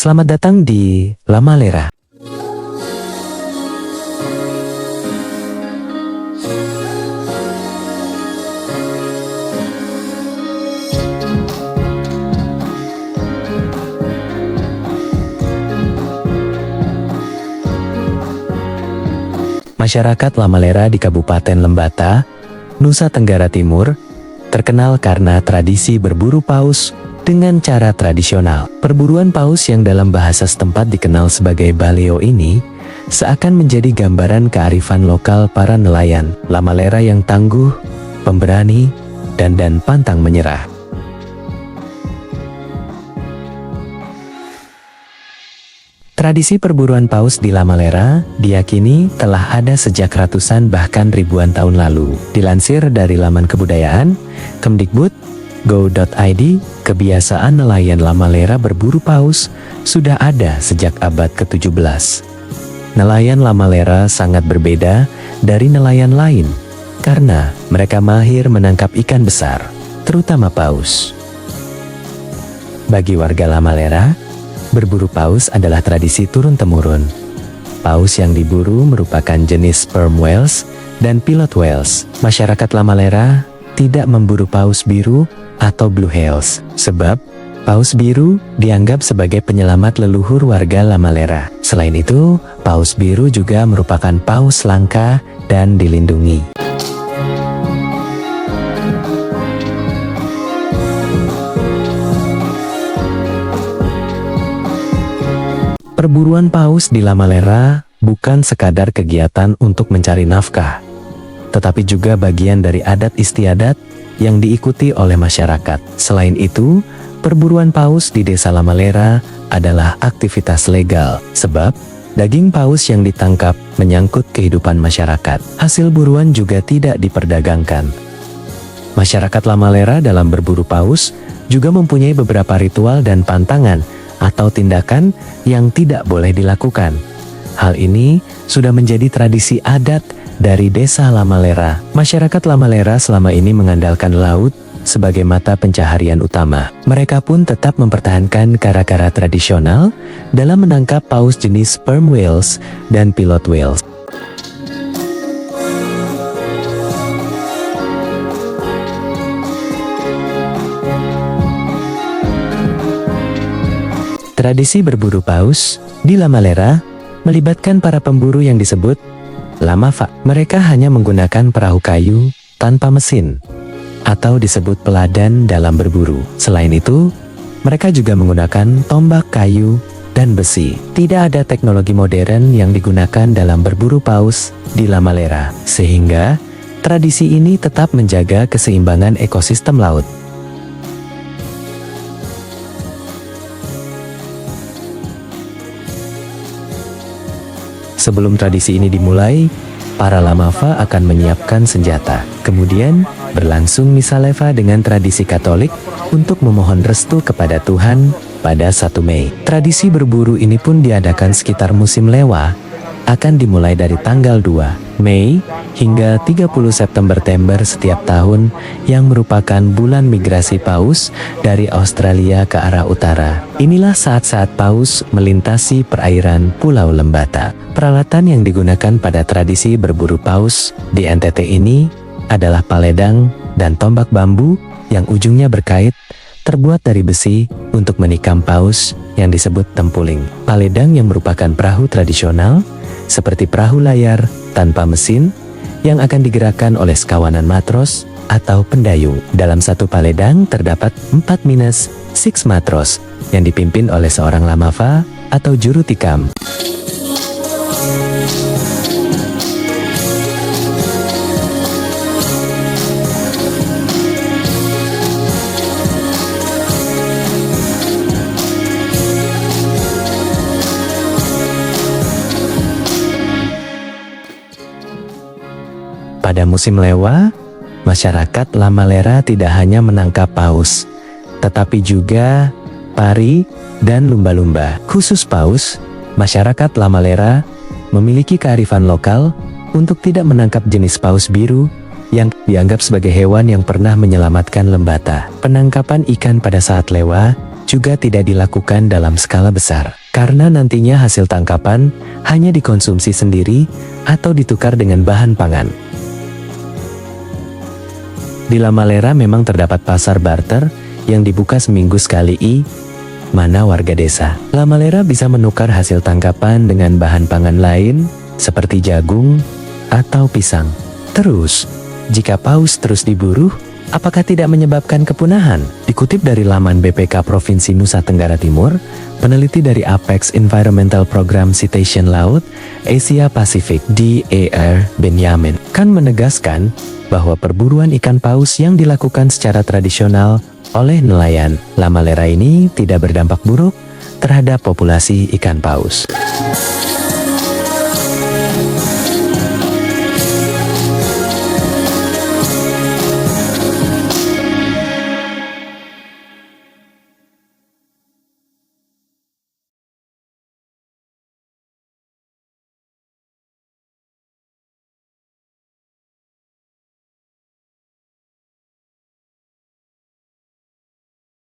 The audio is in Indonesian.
Selamat datang di Lamalera. Masyarakat Lamalera di Kabupaten Lembata, Nusa Tenggara Timur, terkenal karena tradisi berburu paus dengan cara tradisional. Perburuan paus yang dalam bahasa setempat dikenal sebagai baleo ini seakan menjadi gambaran kearifan lokal para nelayan Lamalera yang tangguh, pemberani, dan pantang menyerah. Tradisi perburuan paus di Lamalera diyakini telah ada sejak ratusan bahkan ribuan tahun lalu. Dilansir dari laman kebudayaan, Kemdikbud.go.id, kebiasaan nelayan Lamalera berburu paus sudah ada sejak abad ke-17. Nelayan Lamalera sangat berbeda dari nelayan lain karena mereka mahir menangkap ikan besar, terutama paus. Bagi warga Lamalera, berburu paus adalah tradisi turun-temurun. Paus yang diburu merupakan jenis sperm whales dan pilot whales. Masyarakat Lamalera tidak memburu paus biru atau blue whales, sebab paus biru dianggap sebagai penyelamat leluhur warga Lamalera. Selain itu, paus biru juga merupakan paus langka dan dilindungi. Perburuan paus di Lamalera bukan sekadar kegiatan untuk mencari nafkah, tetapi juga bagian dari adat istiadat yang diikuti oleh masyarakat. Selain itu, perburuan paus di desa Lamalera adalah aktivitas legal, sebab daging paus yang ditangkap menyangkut kehidupan masyarakat. Hasil buruan juga tidak diperdagangkan. Masyarakat Lamalera dalam berburu paus juga mempunyai beberapa ritual dan pantangan atau tindakan yang tidak boleh dilakukan. Hal ini sudah menjadi tradisi adat dari desa Lamalera. Masyarakat Lamalera selama ini mengandalkan laut sebagai mata pencaharian utama. Mereka pun tetap mempertahankan cara-cara tradisional dalam menangkap paus jenis sperm whales dan pilot whales. Tradisi berburu paus di Lamalera melibatkan para pemburu yang disebut Lamafa. Mereka hanya menggunakan perahu kayu tanpa mesin, atau disebut peladan dalam berburu. Selain itu, mereka juga menggunakan tombak kayu dan besi. Tidak ada teknologi modern yang digunakan dalam berburu paus di Lamalera, sehingga tradisi ini tetap menjaga keseimbangan ekosistem laut. Sebelum tradisi ini dimulai, para Lamafa akan menyiapkan senjata. Kemudian, berlangsung misa leva dengan tradisi Katolik untuk memohon restu kepada Tuhan pada 1 Mei. Tradisi berburu ini pun diadakan sekitar musim lewa, akan dimulai dari tanggal 2 Mei hingga 30 September setiap tahun, yang merupakan bulan migrasi paus dari Australia ke arah utara. Inilah saat-saat paus melintasi perairan Pulau Lembata. Peralatan yang digunakan pada tradisi berburu paus di NTT ini adalah paledang dan tombak bambu yang ujungnya berkait, terbuat dari besi untuk menikam paus yang disebut tempuling. Paledang yang merupakan perahu tradisional seperti perahu layar tanpa mesin yang akan digerakkan oleh sekawanan matros atau pendayung. Dalam satu paledang terdapat 4-6 matros yang dipimpin oleh seorang Lamafa atau juru tikam. Pada musim lewa, masyarakat Lamalera tidak hanya menangkap paus, tetapi juga pari dan lumba-lumba. Khusus paus, masyarakat Lamalera memiliki kearifan lokal untuk tidak menangkap jenis paus biru yang dianggap sebagai hewan yang pernah menyelamatkan Lembata. Penangkapan ikan pada saat lewa juga tidak dilakukan dalam skala besar, karena nantinya hasil tangkapan hanya dikonsumsi sendiri atau ditukar dengan bahan pangan. Di Lamalera memang terdapat pasar barter yang dibuka seminggu sekali mana warga desa Lamalera bisa menukar hasil tangkapan dengan bahan pangan lain seperti jagung atau pisang. Terus, jika paus terus diburu, apakah tidak menyebabkan kepunahan? Dikutip dari laman BPK Provinsi Nusa Tenggara Timur, peneliti dari Apex Environmental Program Citation Laut Asia Pasifik DAR Benjamin kan menegaskan bahwa perburuan ikan paus yang dilakukan secara tradisional oleh nelayan Lamalera ini tidak berdampak buruk terhadap populasi ikan paus.